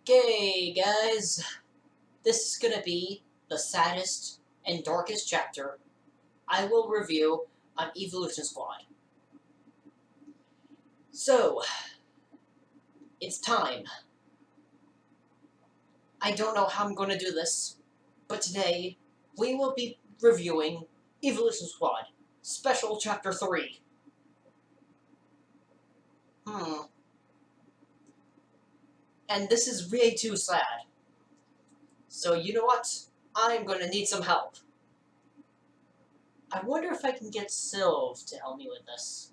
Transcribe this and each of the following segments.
Okay, guys, this is gonna be the saddest and darkest chapter I will review on Eeveelution Squad. So, it's time. I don't know how I'm gonna do this, but today we will be reviewing Eeveelution Squad, Special Chapter 3. And this is way too sad. So, you know what? I'm gonna need some help. I wonder if I can get Sylv to help me with this.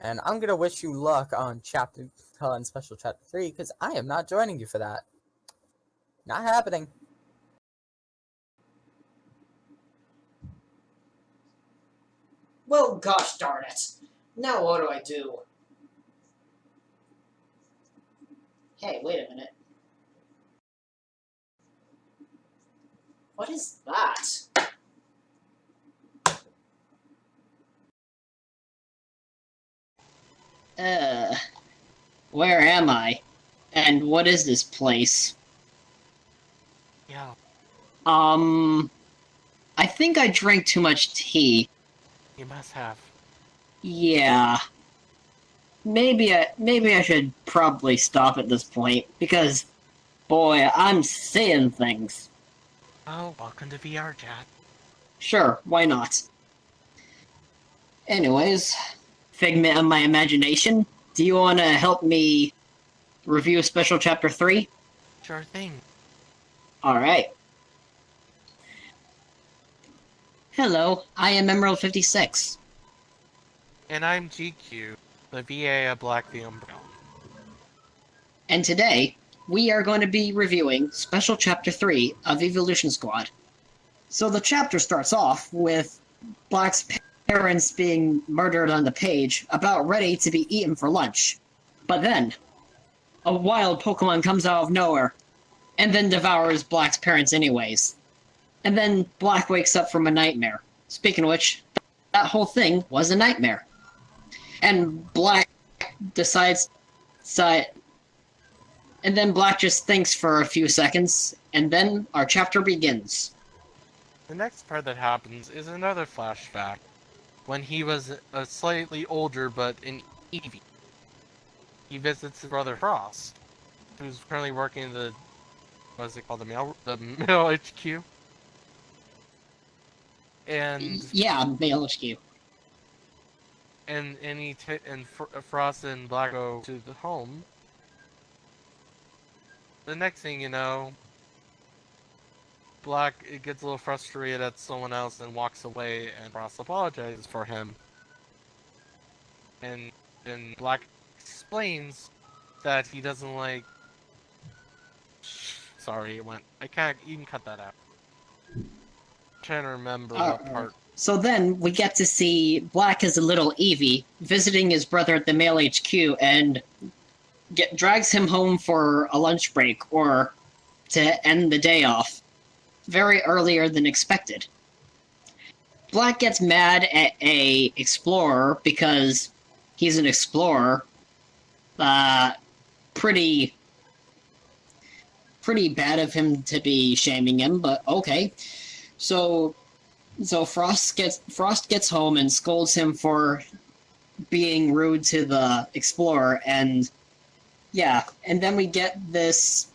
And I'm gonna wish you luck on Special Chapter 3, because I am not joining you for that. Not happening. Well, gosh darn it. Now what do I do? Hey, wait a minute. What is that? Where am I? And what is this place? Yeah. I think I drank too much tea. You must have. Yeah. Maybe I should probably stop at this point, because, boy, I'm saying things. Oh, welcome to VR chat. Sure, why not? Anyways, figment of my imagination, do you want to help me review Special Chapter 3? Sure thing. Alright. Hello, I am Emerald 56. And I'm GQ, the VA of Black the Umbrella. And today, we are going to be reviewing Special Chapter 3 of Eeveelution Squad. So the chapter starts off with Black's parents being murdered on the page, about ready to be eaten for lunch. But then, a wild Pokemon comes out of nowhere, and then devours Black's parents anyways. And then Black wakes up from a nightmare. Speaking of which, that whole thing was a nightmare. And Black decides... And then Black just thinks for a few seconds, and then our chapter begins. The next part that happens is another flashback, when he was a slightly older but an Eevee. He visits his brother Frost, who's currently working in the... what is it called? The mail HQ? And... Yeah, Mail HQ. And Frost and Black go to the home. The next thing you know, Black gets a little frustrated at someone else and walks away, and Frost apologizes for him. And Black explains that he doesn't like... Sorry, I can't even cut that out. I'm trying to remember what part. So then we get to see Black as a little Eevee visiting his brother at the Mail HQ and drags him home for a lunch break or to end the day off very earlier than expected. Black gets mad at a explorer because he's an explorer. Pretty bad of him to be shaming him, but okay. So Frost gets home and scolds him for being rude to the explorer, and yeah, and then we get this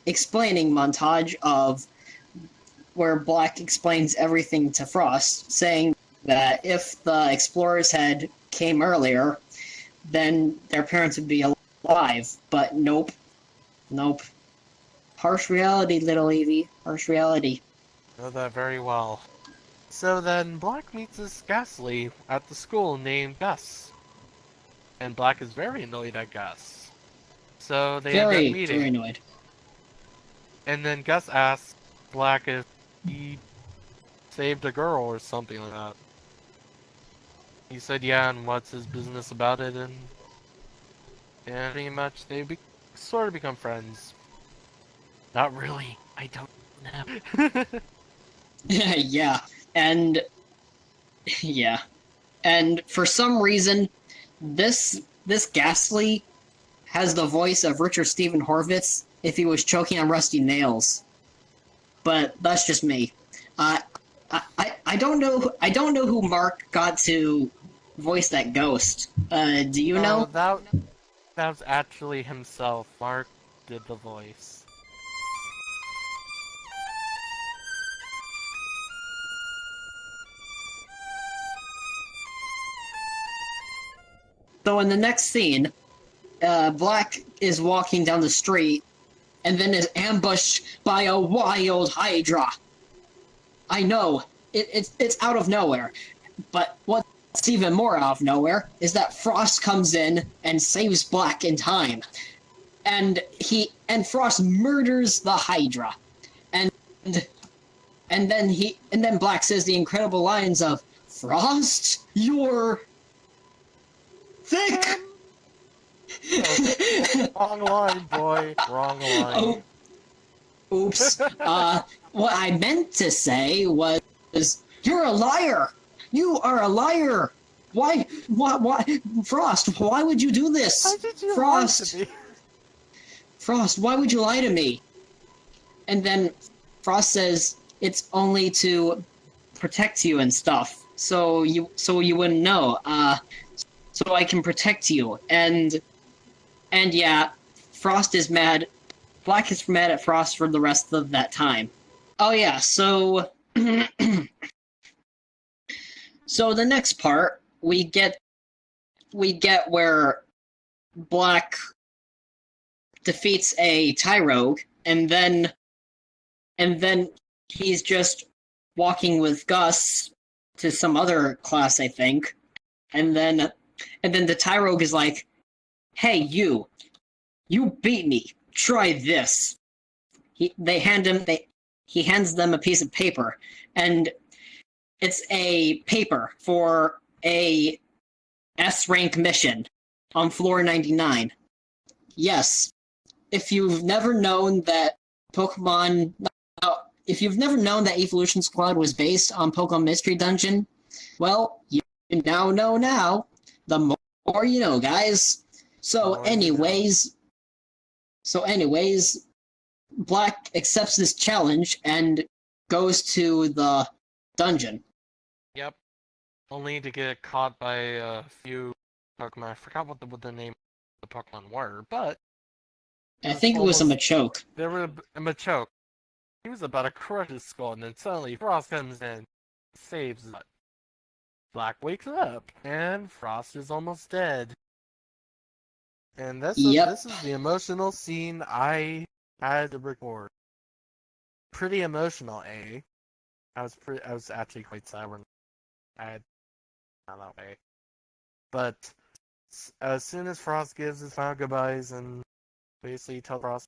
explaining montage of where Black explains everything to Frost, saying that if the explorers had came earlier, then their parents would be alive, but nope. Harsh reality, little Eevee. Harsh reality. Know that very well. So then Black meets this Ghastly at the school named Gus. And Black is very annoyed at Gus. So they end up meeting. Very annoyed. And then Gus asks Black if he saved a girl or something like that. He said yeah, and what's his business about it, and pretty much they sort of become friends. Not really. I don't know. Yeah, and for some reason, this Ghastly has the voice of Richard Stephen Horvitz if he was choking on rusty nails. But that's just me. I don't know. I don't know who Mark got to voice that ghost. Do you know? That was actually himself. Mark did the voice. So in the next scene, Black is walking down the street, and then is ambushed by a wild Hydra. I know, it's out of nowhere, but what's even more out of nowhere is that Frost comes in and saves Black in time, and Frost murders the Hydra, and then Black says the incredible lines of, "Frost, you're thick." Oh, wrong line, boy. Wrong line. Oh, oops. What I meant to say was, "You're a liar. You are a liar. Why, Frost? Why would you do this? Why did you Frost, lie to me? Frost, why would you lie to me?" And then Frost says, "It's only to protect you and stuff. So you wouldn't know. So I can protect you." And yeah, Frost is mad. Black is mad at Frost for the rest of that time. Oh yeah, so so the next part we get where Black defeats a Tyrogue, and then he's just walking with Gus to some other class, I think, and then the Tyrogue is like, "Hey, you beat me. Try this." He hands them a piece of paper, and it's a paper for a S-rank mission on floor 99. Yes, if you've never known that Eeveelution Squad was based on Pokemon Mystery Dungeon, well, you now know now. The more you know, guys. So anyways, Black accepts this challenge and goes to the dungeon. Yep. Only to get caught by a few Pokemon. I forgot what the name of the Pokemon were, but I think it was a Machoke. there were a Machoke. He was about to crush his skull, and then suddenly Frost comes in, saves it. Black wakes up, and Frost is almost dead. And this is the emotional scene I had to record. Pretty emotional, eh? I was actually quite sad when I had not that way. But as soon as Frost gives his final goodbyes and basically tells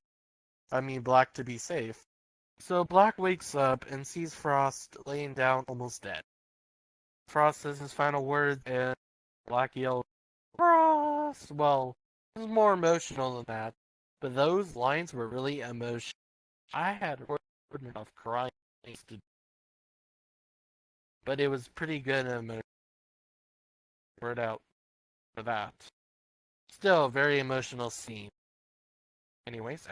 Black to be safe. So Black wakes up and sees Frost laying down almost dead. Frost says his final words and Black yells, "Frost!" Well, it was more emotional than that, but those lines were really emotional. I had enough crying, but it was pretty good emotion. Word out for that. Still a very emotional scene. Anyways,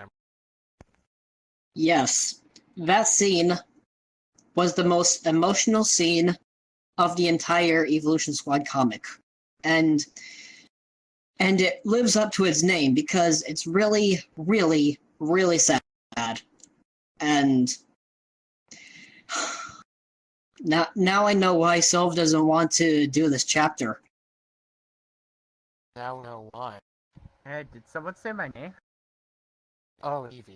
Yes, that scene was the most emotional scene of the entire Eeveelution Squad comic, and it lives up to its name because it's really, really, really sad. And now I know why Sylve doesn't want to do this chapter. now I know why. Hey, did someone say my name? Oh, Eevee.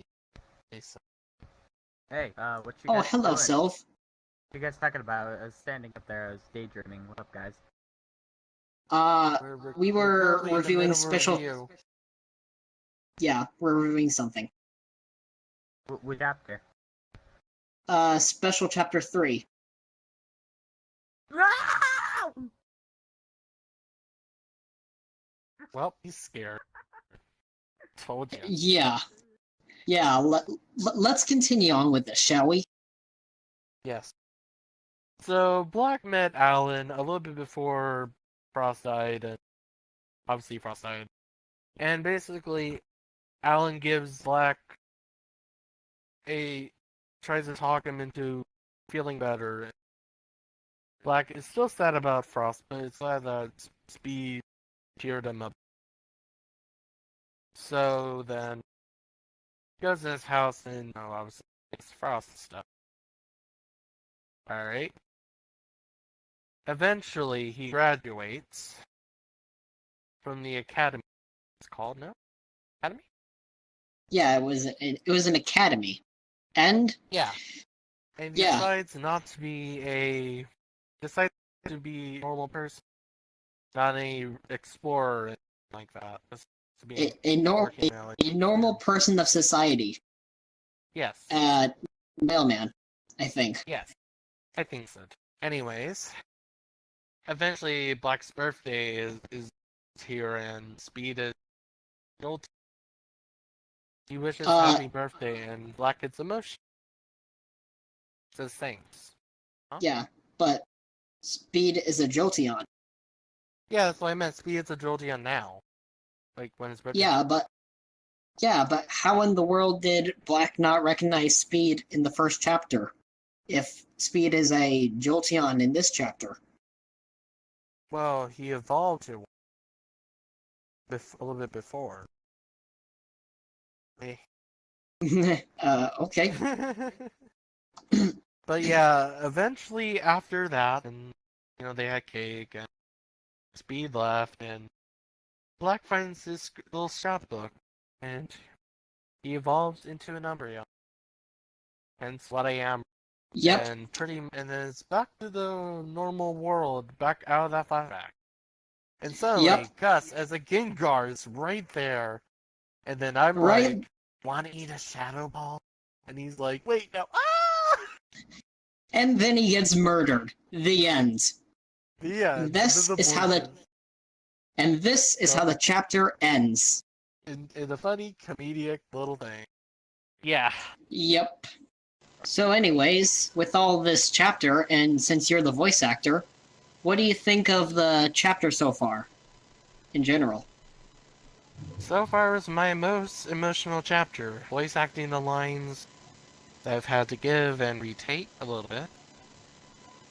Hey, what you Oh, guys hello, doing? Sylve. What you guys talking about? I was standing up there, I was daydreaming. What up, guys? We were currently in the reviewing middle of a special. review. Yeah, we're reviewing something. What chapter? Special chapter 3. Well, he's scared. Told you. Yeah. Let's continue on with this, shall we? Yes. So Black met Alan a little bit before Frost died, and obviously Frost died And basically, Alan gives Black tries to talk him into feeling better. Black is still sad about Frost, but it's glad that Speed cheered him up. So then, he goes to his house and, obviously, it's Frost and stuff. Alright. Eventually, he graduates from the academy. It's called, no? Academy? Yeah, it was an academy. And Yeah. And he Yeah. decides not to be a normal person. Not a explorer and like that. Just to be a normal person of society. Yes. Mailman, I think. Yes. I think so. Anyways. Eventually Black's birthday is here and Speed is guilty. He wishes happy birthday and Black gets emotion. Says thanks. Huh? Yeah, but Speed is a Jolteon. Yeah, that's what I meant. Speed is a Jolteon now. Like when his birthday. Yeah, but how in the world did Black not recognize Speed in the first chapter? If Speed is a Jolteon in this chapter. Well, he evolved to a little bit before. Okay. But yeah, eventually after that, and they had cake, and Speed left, and Black finds this little scrapbook, and he evolves into an embryo. Hence what I am. Yep. And then it's back to the normal world, back out of that flashback. And suddenly, Yep. Gus, as a Gengar, is right there. And then I'm Right. like, want to eat a Shadow Ball? And he's like, wait, no, ah! And then he gets murdered. The end. Yeah. This is how the chapter ends. In a funny, comedic little thing. Yeah. Yep. So anyways, with all this chapter, and since you're the voice actor, what do you think of the chapter so far, in general? So far is my most emotional chapter. Voice acting the lines that I've had to give and retake a little bit.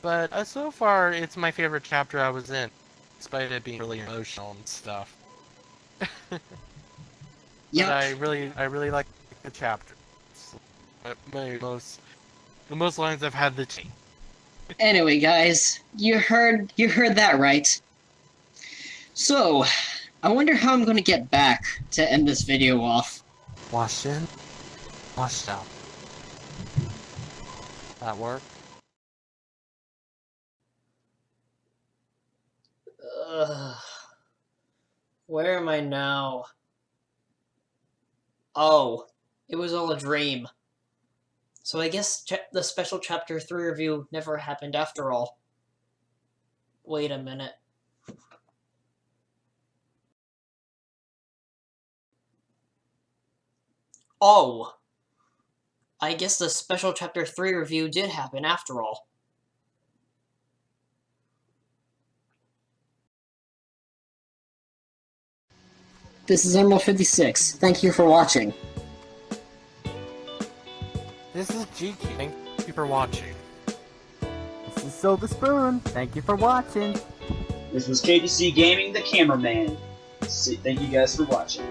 But so far, it's my favorite chapter I was in, despite it being really emotional and stuff. Yep. But I really like the chapter. It's the most lines I've had to take. Anyway, guys, you heard that right. So, I wonder how I'm going to get back to end this video off. Washed in, washed out. That work? Where am I now? Oh, it was all a dream. So I guess the special Chapter 3 review never happened after all. Wait a minute. Oh! I guess the special Chapter 3 review did happen after all. This is Emerald 56. Thank you for watching. This is GQ. Thank you for watching. This is Silver Spoon. Thank you for watching. This was KDC Gaming, the cameraman. Thank you guys for watching.